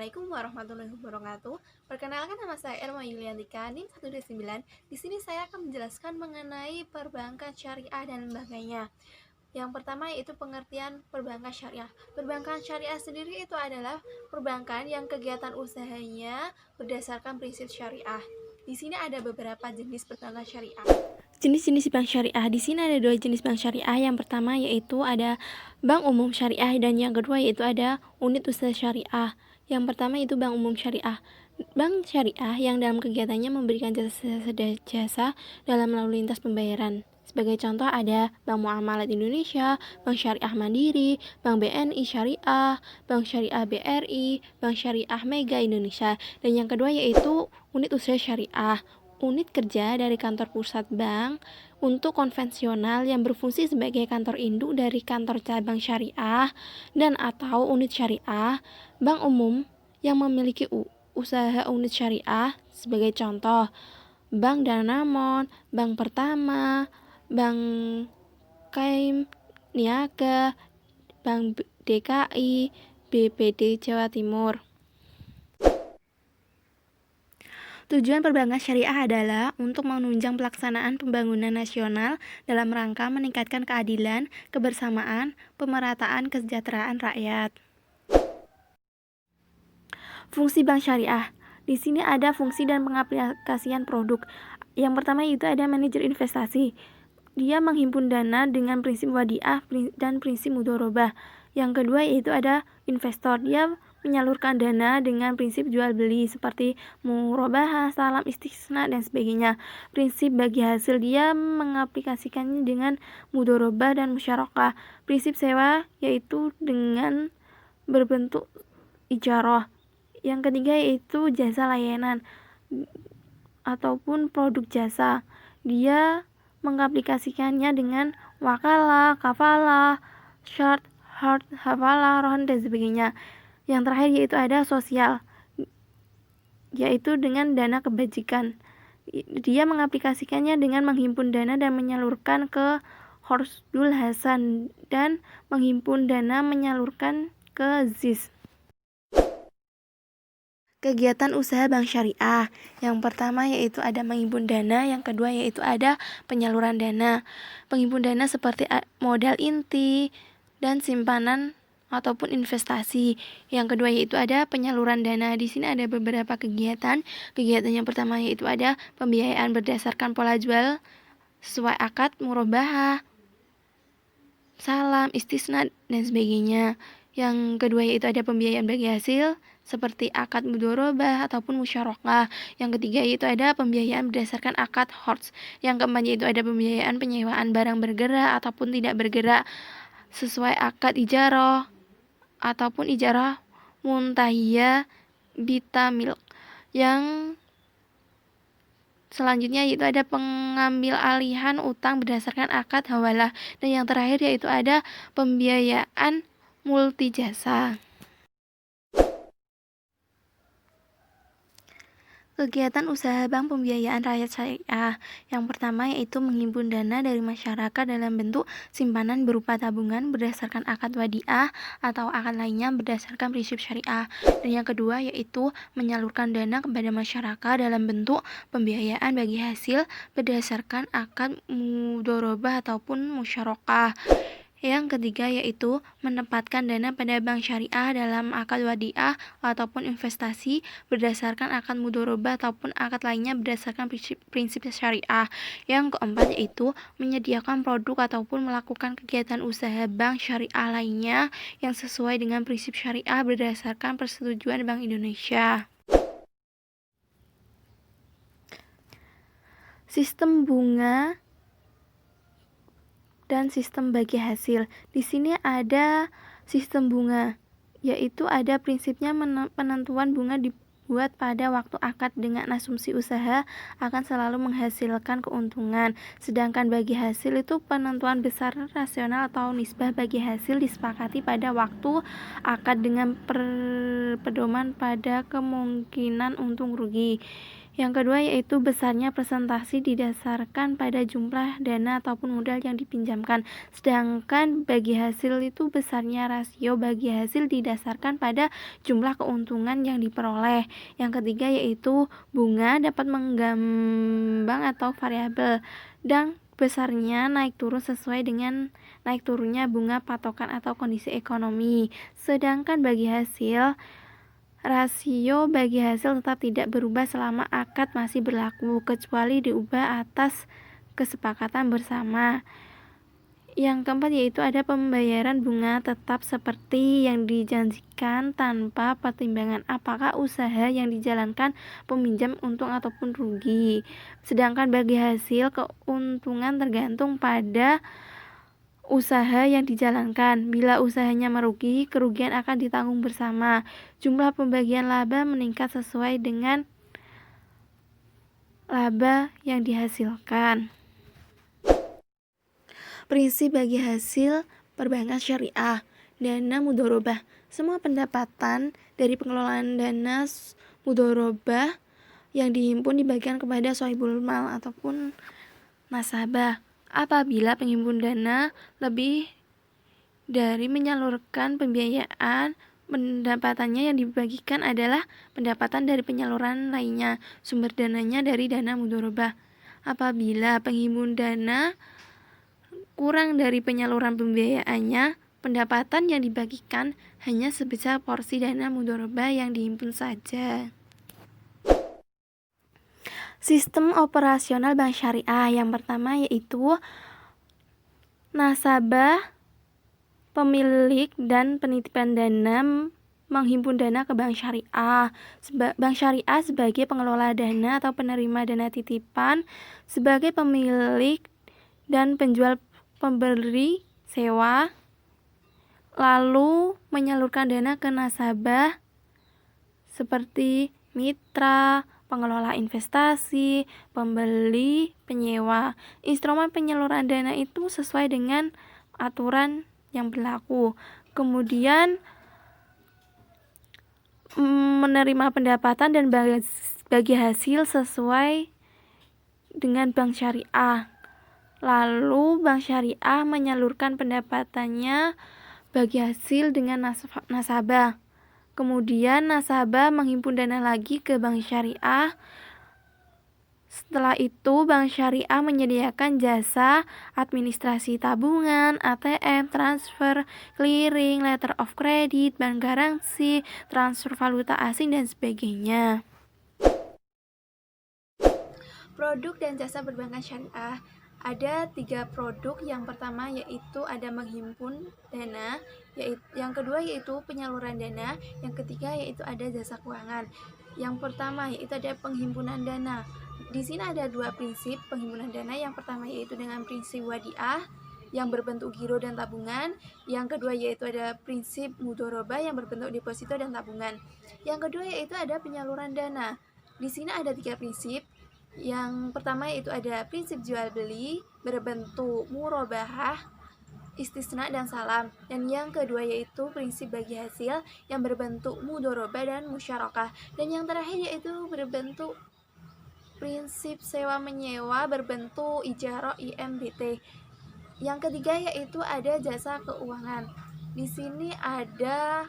Assalamualaikum warahmatullahi wabarakatuh. Perkenalkan, nama saya Erma Yuliantika, NIM 129. Di sini saya akan menjelaskan mengenai perbankan syariah dan lembaganya. Yang pertama yaitu pengertian perbankan syariah. Perbankan syariah sendiri itu adalah perbankan yang kegiatan usahanya berdasarkan prinsip syariah. Di sini ada beberapa jenis perbankan syariah. Jenis-jenis bank syariah. Di sini ada dua jenis bank syariah. Yang pertama yaitu ada bank umum syariah dan yang kedua yaitu ada unit usaha syariah. Yang pertama itu bank umum syariah. Bank syariah yang dalam kegiatannya memberikan jasa dalam lalu lintas pembayaran. Sebagai contoh ada Bank Muamalat Indonesia, Bank Syariah Mandiri, Bank BNI Syariah, Bank Syariah BRI, Bank Syariah Mega Indonesia. Dan yang kedua yaitu unit usaha syariah. Unit kerja dari kantor pusat bank untuk konvensional yang berfungsi sebagai kantor induk dari kantor cabang syariah dan atau unit syariah. Bank umum yang memiliki usaha unit syariah sebagai contoh Bank Danamon, Bank Pertama, Bank Kaim Niaga, Bank DKI, BPD Jawa Timur. Tujuan perbankan syariah adalah untuk menunjang pelaksanaan pembangunan nasional dalam rangka meningkatkan keadilan, kebersamaan, pemerataan kesejahteraan rakyat. Fungsi bank syariah. Di sini ada fungsi dan pengaplikasian produk. Yang pertama itu ada manajer investasi. Dia menghimpun dana dengan prinsip wadiah dan prinsip mudharabah. Yang kedua yaitu ada investor. Dia menyalurkan dana dengan prinsip jual beli seperti murabahah, salam istisna dan sebagainya. Prinsip bagi hasil, dia mengaplikasikannya dengan mudharabah dan musyarakah. Prinsip sewa yaitu dengan berbentuk ijarah. Yang ketiga yaitu jasa layanan ataupun produk jasa. Dia mengaplikasikannya dengan wakalah, kafalah, short, hard, hafalah, rohan dan sebagainya. Yang terakhir yaitu ada sosial, yaitu dengan dana kebajikan. Dia mengaplikasikannya dengan menghimpun dana dan menyalurkan ke Horsdul Hasan dan menghimpun dana menyalurkan ke ZIS. Kegiatan usaha bank syariah. Yang pertama yaitu ada menghimpun dana, yang kedua yaitu ada penyaluran dana. Penghimpun dana seperti modal inti dan simpanan ataupun investasi. Yang kedua yaitu ada penyaluran dana. Di sini ada beberapa kegiatan. Kegiatan yang pertama yaitu ada pembiayaan berdasarkan pola jual sesuai akad murabahah, salam, istisna dan sebagainya. Yang kedua yaitu ada pembiayaan bagi hasil seperti akad mudharabah ataupun musyarakah. Yang ketiga yaitu ada pembiayaan berdasarkan akad HORS. Yang keempat yaitu ada pembiayaan penyewaan barang bergerak ataupun tidak bergerak sesuai akad ijarah ataupun ijarah muntahiyah bita milk. Yang selanjutnya yaitu ada pengambil alihan utang berdasarkan akad hawalah. Dan yang terakhir yaitu ada pembiayaan multi jasa. Kegiatan usaha bank pembiayaan rakyat syariah. Yang pertama yaitu menghimpun dana dari masyarakat dalam bentuk simpanan berupa tabungan berdasarkan akad wadiah atau akad lainnya berdasarkan prinsip syariah. Dan yang kedua yaitu menyalurkan dana kepada masyarakat dalam bentuk pembiayaan bagi hasil berdasarkan akad mudharabah ataupun musyarakah. Yang ketiga yaitu menempatkan dana pada bank syariah dalam akad wadiah ataupun investasi berdasarkan akad mudharabah ataupun akad lainnya berdasarkan prinsip syariah. Yang keempat yaitu menyediakan produk ataupun melakukan kegiatan usaha bank syariah lainnya yang sesuai dengan prinsip syariah berdasarkan persetujuan Bank Indonesia. Sistem bunga dan sistem bagi hasil. Di sini ada sistem bunga, yaitu ada prinsipnya penentuan bunga dibuat pada waktu akad dengan asumsi usaha akan selalu menghasilkan keuntungan. Sedangkan bagi hasil itu penentuan besar rasional atau nisbah bagi hasil disepakati pada waktu akad dengan pedoman pada kemungkinan untung rugi. Yang kedua yaitu besarnya presentasi didasarkan pada jumlah dana ataupun modal yang dipinjamkan. Sedangkan bagi hasil itu besarnya rasio bagi hasil didasarkan pada jumlah keuntungan yang diperoleh. Yang ketiga yaitu bunga dapat menggambang atau variabel dan besarnya naik turun sesuai dengan naik turunnya bunga patokan atau kondisi ekonomi. Sedangkan bagi hasil, rasio bagi hasil tetap tidak berubah selama akad masih berlaku, kecuali diubah atas kesepakatan bersama. Yang keempat yaitu ada pembayaran bunga tetap seperti yang dijanjikan tanpa pertimbangan apakah usaha yang dijalankan peminjam untung ataupun rugi. Sedangkan bagi hasil, keuntungan tergantung pada usaha yang dijalankan. Bila usahanya merugi, kerugian akan ditanggung bersama. Jumlah pembagian laba meningkat sesuai dengan laba yang dihasilkan. Prinsip bagi hasil perbankan syariah. Dana mudharabah. Semua pendapatan dari pengelolaan dana mudharabah yang dihimpun dibagikan kepada shahibul mal ataupun nasabah. Apabila penghimpun dana lebih dari menyalurkan pembiayaan, pendapatannya yang dibagikan adalah pendapatan dari penyaluran lainnya. Sumber dananya dari dana mudharabah. Apabila penghimpun dana kurang dari penyaluran pembiayaannya, pendapatan yang dibagikan hanya sebesar porsi dana mudharabah yang dihimpun saja. Sistem operasional bank syariah yang pertama yaitu nasabah, pemilik dan penitipan dana menghimpun dana ke bank syariah. Bank syariah sebagai pengelola dana atau penerima dana titipan, sebagai pemilik dan penjual pemberi sewa, lalu menyalurkan dana ke nasabah seperti mitra, pengelola investasi, pembeli, penyewa. Instrumen penyaluran dana itu sesuai dengan aturan yang berlaku. Kemudian menerima pendapatan dan bagi hasil sesuai dengan bank syariah. Lalu bank syariah menyalurkan pendapatannya bagi hasil dengan nasabah. Kemudian nasabah menghimpun dana lagi ke bank syariah. Setelah itu bank syariah menyediakan jasa administrasi tabungan, ATM, transfer, clearing, letter of credit, bank garansi, transfer valuta asing dan sebagainya. Produk dan jasa perbankan syariah. Ada 3 produk. Yang pertama yaitu ada menghimpun dana, yang kedua yaitu penyaluran dana, yang ketiga yaitu ada jasa keuangan. Yang pertama yaitu ada penghimpunan dana. Di sini ada 2 prinsip penghimpunan dana. Yang pertama yaitu dengan prinsip wadiah yang berbentuk giro dan tabungan. Yang kedua yaitu ada prinsip mudharabah yang berbentuk deposito dan tabungan. Yang kedua yaitu ada penyaluran dana. Di sini ada 3 prinsip. Yang pertama yaitu ada prinsip jual beli berbentuk murabahah, istisna dan salam. Dan yang kedua yaitu prinsip bagi hasil yang berbentuk mudharabah dan musyarakah. Dan yang terakhir yaitu berbentuk prinsip sewa menyewa berbentuk ijarah IMBT. Yang ketiga yaitu ada jasa keuangan. Di sini ada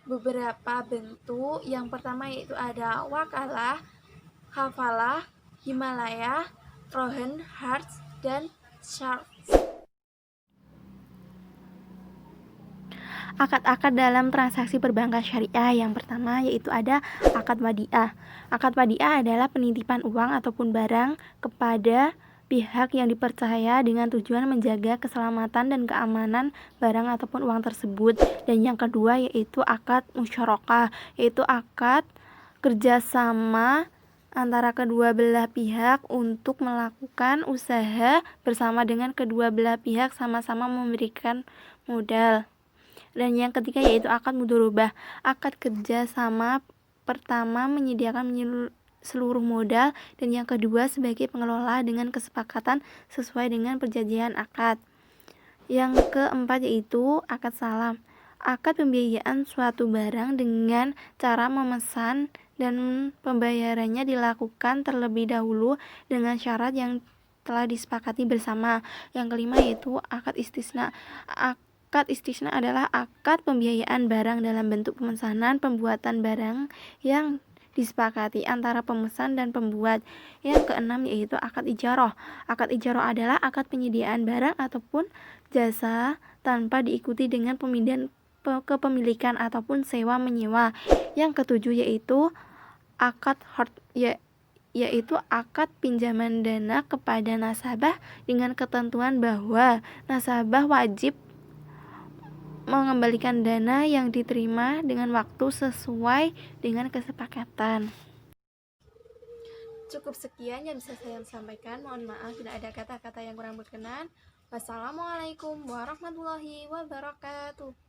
beberapa bentuk. Yang pertama yaitu ada wakalah, hafalah, Himalaya, Rohan, Hartz, dan Sharps. Akad-akad dalam transaksi perbankan syariah. Yang pertama yaitu ada akad wadiah. Akad wadiah adalah penitipan uang ataupun barang kepada pihak yang dipercaya dengan tujuan menjaga keselamatan dan keamanan barang ataupun uang tersebut. Dan yang kedua yaitu akad musyarakah, yaitu akad kerjasama antara kedua belah pihak untuk melakukan usaha bersama dengan kedua belah pihak sama-sama memberikan modal. Dan yang ketiga yaitu akad mudharabah. Akad kerja sama pertama menyediakan seluruh modal dan yang kedua sebagai pengelola dengan kesepakatan sesuai dengan perjanjian akad. Yang keempat yaitu akad salam. Akad pembiayaan suatu barang dengan cara memesan dan pembayarannya dilakukan terlebih dahulu dengan syarat yang telah disepakati bersama. Yang kelima yaitu akad istisna. Akad istisna adalah akad pembiayaan barang dalam bentuk pemesanan pembuatan barang yang disepakati antara pemesan dan pembuat. Yang keenam yaitu akad ijaroh. Akad ijaroh adalah akad penyediaan barang ataupun jasa tanpa diikuti dengan pemindahan kepemilikan ataupun sewa menyewa. Yang ketujuh yaitu akad yaitu akad pinjaman dana kepada nasabah dengan ketentuan bahwa nasabah wajib mengembalikan dana yang diterima dengan waktu sesuai dengan kesepakatan. Cukup sekian yang bisa saya sampaikan. Mohon maaf bila ada kata-kata yang kurang berkenan. Wassalamualaikum warahmatullahi wabarakatuh.